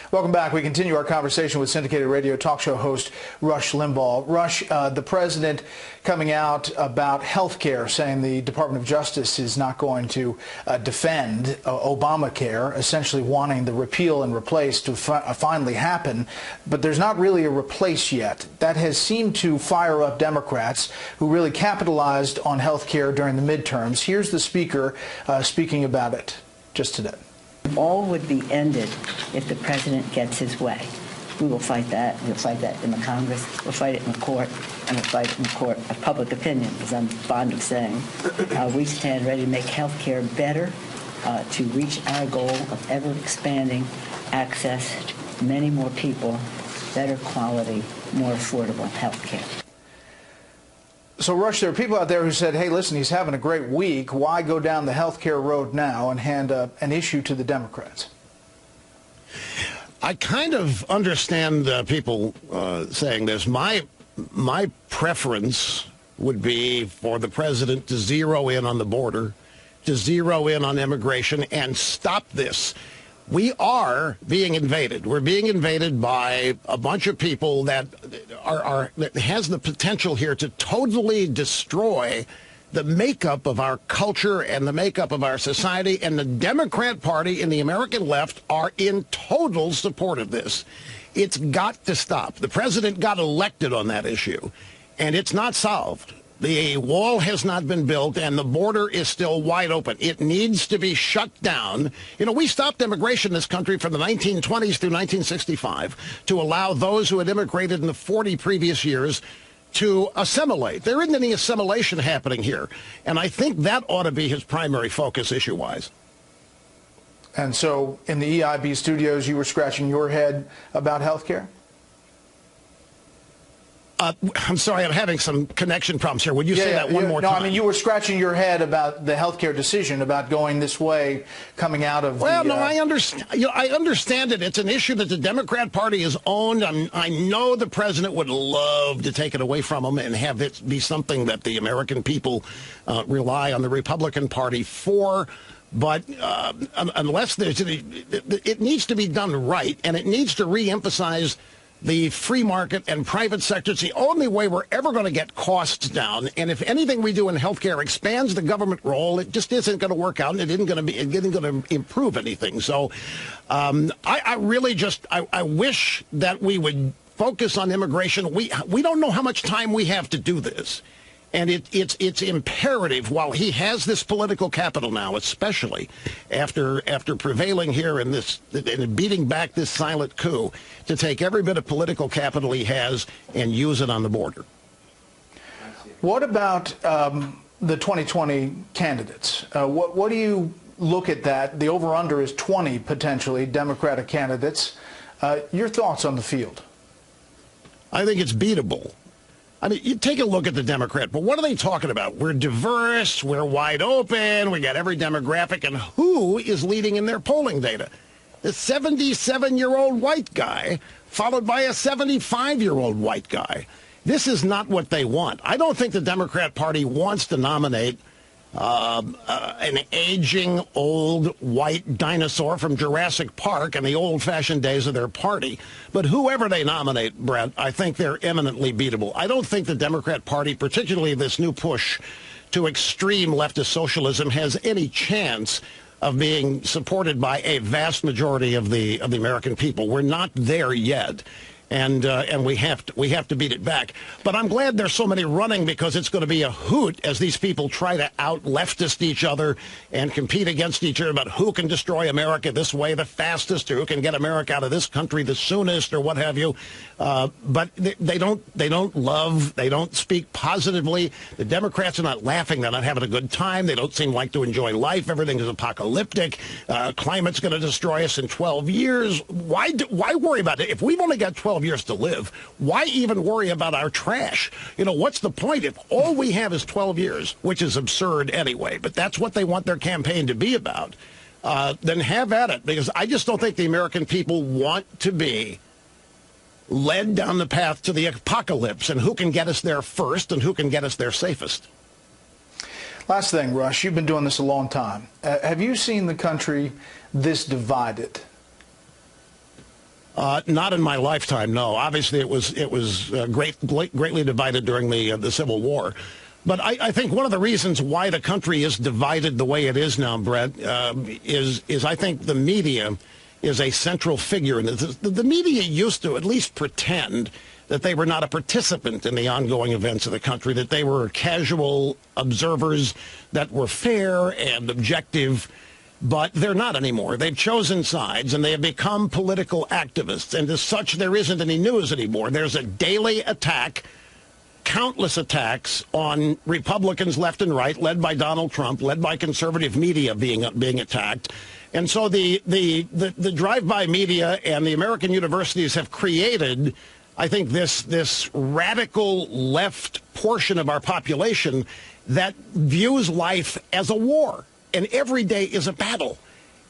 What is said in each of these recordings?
Welcome back. We continue our conversation with syndicated radio talk show host Rush Limbaugh. Rush, the president coming out about health care, saying the Department of Justice is not going to defend Obamacare, essentially wanting the repeal and replace to finally happen. But there's not really a replace yet. That has seemed to fire up Democrats who really capitalized on health care during the midterms. Here's the speaker speaking about it just today. All would be ended if the president gets his way. We will fight that. We'll fight that in the Congress. We'll fight it in the court. And we'll fight it in the court of public opinion, as I'm fond of saying. We stand ready to make health care better, to reach our goal of ever-expanding access to many more people, better quality, more affordable health care. So, Rush, there are people out there who said, hey, listen, he's having a great week. Why go down the health care road now and hand an issue to the Democrats? I kind of understand people saying this. My preference would be for the president to zero in on the border, to zero in on immigration, and stop this. We are being invaded. We're being invaded by a bunch of people that that has the potential here to totally destroy the makeup of our culture and the makeup of our society. And the Democrat Party and the American left are in total support of this. It's got to stop. The president got elected on that issue, and it's not solved. The wall has not been built, and the border is still wide open. It needs to be shut down. You know, we stopped immigration in this country from the 1920s through 1965 to allow those who had immigrated in the 40 previous years to assimilate. There isn't any assimilation happening here, and I think that ought to be his primary focus issue-wise. And so in the EIB studios, you were scratching your head about health care? I'm sorry, I'm having some connection problems here. Would you say that one more time? No, I mean, you were scratching your head about the healthcare decision, about going this way, coming out of I understand. I understand it. It's an issue that the Democrat Party has owned. I know the president would love to take it away from him and have it be something that the American people rely on the Republican Party for. But unless there's it needs to be done right, and it needs to reemphasize the free market and private sector. It's the only way we're ever going to get costs down. And if anything we do in healthcare expands the government role, it just isn't going to work out, and it isn't going to improve anything. So I really just I wish that we would focus on immigration. We don't know how much time we have to do this. And it's imperative, while he has this political capital now, especially after prevailing here in beating back this silent coup, to take every bit of political capital he has and use it on the border. What about the 2020 candidates? What do you look at that? The over-under is 20 potentially Democratic candidates. Your thoughts on the field? I think it's beatable. I mean, you take a look at the Democrat, but what are they talking about? We're diverse, we're wide open, we got every demographic, and who is leading in their polling data? The 77-year-old white guy, followed by a 75-year-old white guy. This is not what they want. I don't think the Democrat Party wants to nominate an aging old white dinosaur from Jurassic Park in the old-fashioned days of their party. But whoever they nominate, Brett, I think they're eminently beatable. I don't think the Democrat Party, particularly this new push to extreme leftist socialism, has any chance of being supported by a vast majority of the American people. We're not there yet. And we have to beat it back. But I'm glad there's so many running, because it's going to be a hoot as these people try to out-leftist each other and compete against each other about who can destroy America this way the fastest, or who can get America out of this country the soonest, or what have you. But they don't speak positively. The Democrats are not laughing. They're not having a good time. They don't seem like to enjoy life. Everything is apocalyptic. Climate's going to destroy us in 12 years. Why worry about it? If we've only got 12 years to live, why even worry about our trash? You know, what's the point if all we have is 12 years, which is absurd anyway, but that's what they want their campaign to be about. Then have at it, because I just don't think the American people want to be led down the path to the apocalypse, and who can get us there first and who can get us there safest. Last thing, Rush, you've been doing this a long time. Have you seen the country this divided? Not in my lifetime, no. Obviously, it was greatly divided during the Civil War. But I think one of the reasons why the country is divided the way it is now, Brett, is I think the media is a central figure. And the media used to at least pretend that they were not a participant in the ongoing events of the country, that they were casual observers that were fair and objective. But they're not anymore. They've chosen sides, and they have become political activists. And as such, there isn't any news anymore. There's a daily attack, countless attacks on Republicans left and right, led by Donald Trump, led by conservative media being attacked. And so the drive-by media and the American universities have created, I think, this radical left portion of our population that views life as a war. And every day is a battle.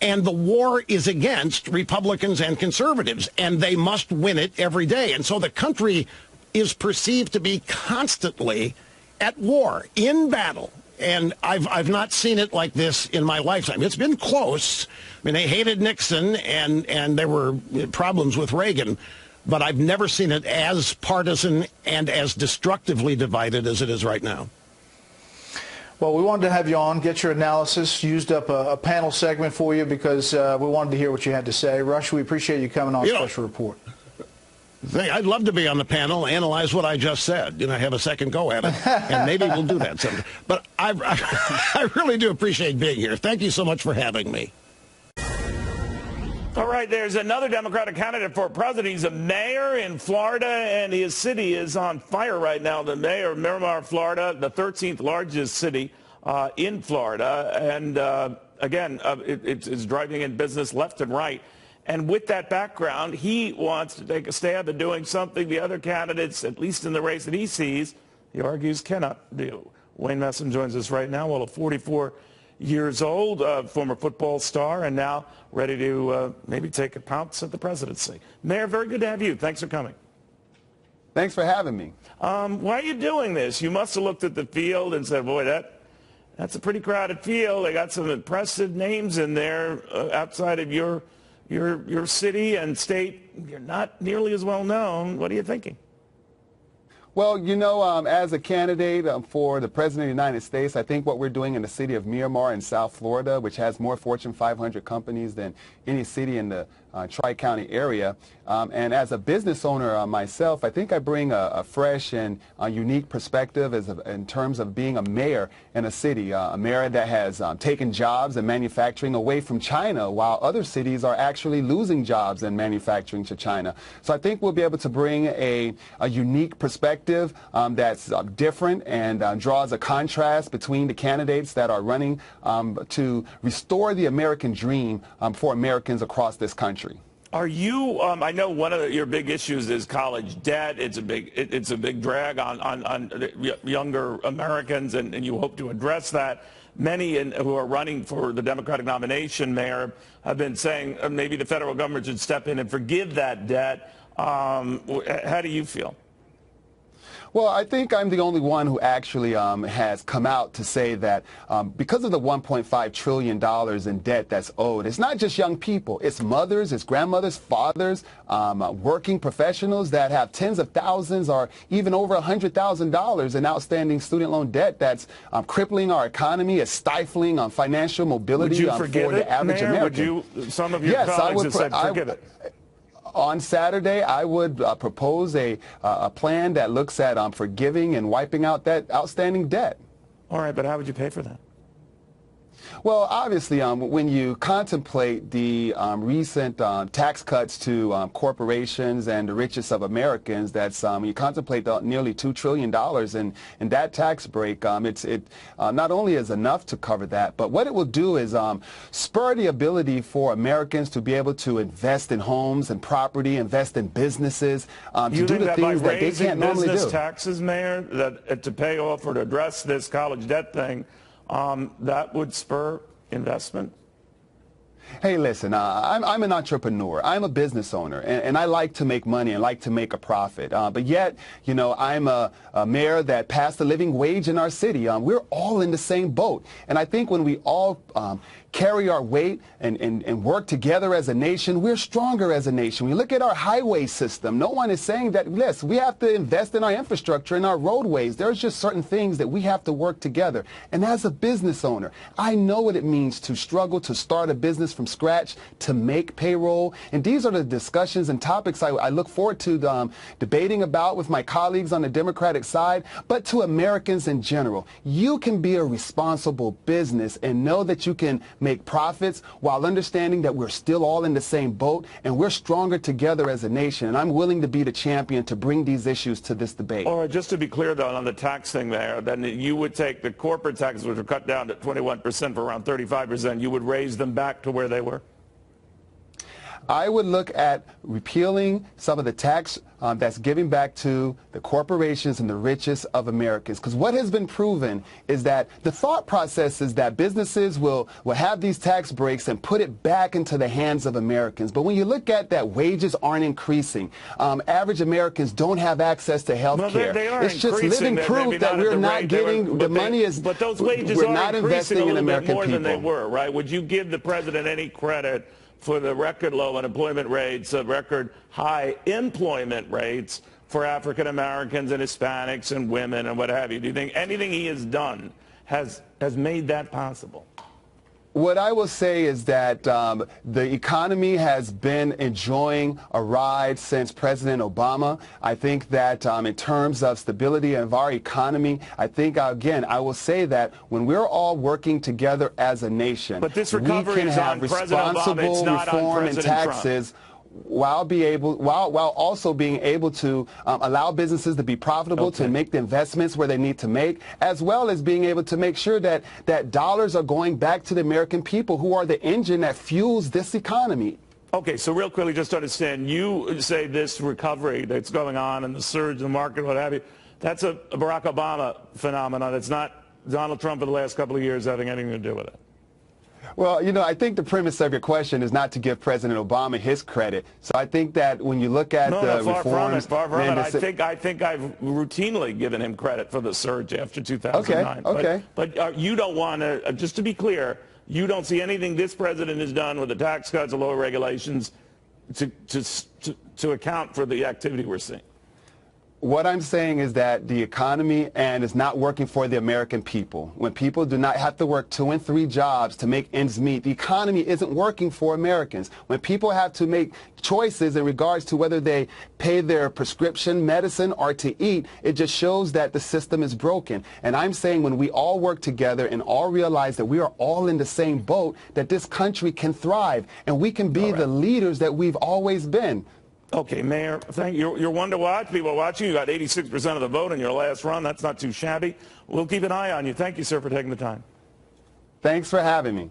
And the war is against Republicans and conservatives, and they must win it every day. And so the country is perceived to be constantly at war, in battle. And I've not seen it like this in my lifetime. It's been close. I mean, they hated Nixon, and there were problems with Reagan. But I've never seen it as partisan and as destructively divided as it is right now. Well, we wanted to have you on, get your analysis, used up a panel segment for you because we wanted to hear what you had to say. Rush, we appreciate you coming on Special Report. I'd love to be on the panel, analyze what I just said, have a second go at it, and maybe we'll do that someday. But I really do appreciate being here. Thank you so much for having me. All right, there's another Democratic candidate for president. He's a mayor in Florida, and his city is on fire right now. The mayor of Miramar, Florida, the 13th largest city in Florida. And again, it's driving in business left and right. And with that background, he wants to take a stab at doing something the other candidates, at least in the race that he sees, he argues cannot do. Wayne Messon joins us right now. Well, a 44 years old, former football star, and now ready to maybe take a pounce at the presidency. Mayor, very good to have you. Thanks for coming. Thanks for having me. Why are you doing this? You must have looked at the field and said, boy, that's a pretty crowded field. They got some impressive names in there outside of your city and state. You're not nearly as well known. What are you thinking? Well, as a candidate for the President of the United States, I think what we're doing in the city of Miramar in South Florida, which has more Fortune 500 companies than any city in the Tri-County area, and as a business owner myself, I think I bring a fresh and unique perspective in terms of being a mayor in a city, a mayor that has taken jobs and manufacturing away from China, while other cities are actually losing jobs and manufacturing to China. So I think we'll be able to bring a unique perspective that's different and draws a contrast between the candidates that are running to restore the American dream for Americans across this country. Are you? I know one of your big issues is college debt. It's a big drag on younger Americans, and you hope to address that. Many who are running for the Democratic nomination, Mayor, have been saying maybe the federal government should step in and forgive that debt. How do you feel? Well, I think I'm the only one who actually has come out to say that because of the $1.5 trillion in debt that's owed, it's not just young people. It's mothers, it's grandmothers, fathers, working professionals that have tens of thousands or even over $100,000 in outstanding student loan debt that's crippling our economy, is stifling financial mobility for the average American. Would you, some of your colleagues have said forgive it? On Saturday, I would propose a plan that looks at forgiving and wiping out that outstanding debt. All right, but how would you pay for that? Well, obviously, when you contemplate the recent tax cuts to corporations and the richest of Americans, that's you contemplate nearly $2 trillion in that tax break. It not only is enough to cover that, but what it will do is spur the ability for Americans to be able to invest in homes and property, invest in businesses, to do the things that they can't normally do. Business taxes, Mayor, that to pay off or to address this college debt thing, that would spur investment? Hey, listen, I'm an entrepreneur. I'm a business owner, and I like to make money and like to make a profit. But yet, you know, I'm a mayor that passed the living wage in our city. We're all in the same boat. And I think when we all carry our weight and work together as a nation, we're stronger as a nation. We look at our highway system. No one is saying that, yes, we have to invest in our infrastructure and our roadways. There's just certain things that we have to work together. And as a business owner, I know what it means to struggle to start a business from scratch, to make payroll. And these are the discussions and topics I look forward to debating about with my colleagues on the Democratic side, but to Americans in general. You can be a responsible business and know that you can make profits while understanding that we're still all in the same boat and we're stronger together as a nation. And I'm willing to be the champion to bring these issues to this debate. All right, just to be clear, though, on the tax thing there, then you would take the corporate taxes, which were cut down to 21% for around 35%, you would raise them back to where they were? I would look at repealing some of the tax that's giving back to the corporations and the richest of Americans. Because what has been proven is that the thought process is that businesses will have these tax breaks and put it back into the hands of Americans. But when you look at that, wages aren't increasing. Average Americans don't have access to health care. It's just living proof that we're not getting the money is. But those wages we're are not increasing investing a in little bit American more than they people. were, right? Would you give the president any credit for the record low unemployment rates, record high employment rates for African Americans and Hispanics and women and what have you? Do you think anything he has done has made that possible? What I will say is that the economy has been enjoying a ride since President Obama. I think that in terms of stability of our economy, I think, again, I will say that when we're all working together as a nation, but this recovery we can is have on President Obama, it's not on reform and President taxes. Trump. While also being able to allow businesses to be profitable, to make the investments where they need to make, as well as being able to make sure that dollars are going back to the American people who are the engine that fuels this economy. Okay, so real quickly, just to understand, you say this recovery that's going on and the surge in the market, what have you, that's a Barack Obama phenomenon. It's not Donald Trump in the last couple of years having anything to do with it. Well, you know, I think the premise of your question is not to give President Obama his credit. So I think that when you look at the reforms... Far from it. I think I've routinely given him credit for the surge after 2009. Okay. But you don't want to, just to be clear, you don't see anything this president has done with the tax cuts or lower regulations to account for the activity we're seeing. What I'm saying is that the economy is not working for the American people. When people do not have to work 2 and 3 jobs to make ends meet, the economy isn't working for Americans. When people have to make choices in regards to whether they pay their prescription medicine or to eat, it just shows that the system is broken. And I'm saying when we all work together and all realize that we are all in the same boat, that this country can thrive and we can be the leaders that we've always been. Okay, Mayor, thank you. You're one to watch. People are watching. You got 86% of the vote in your last run. That's not too shabby. We'll keep an eye on you. Thank you, sir, for taking the time. Thanks for having me.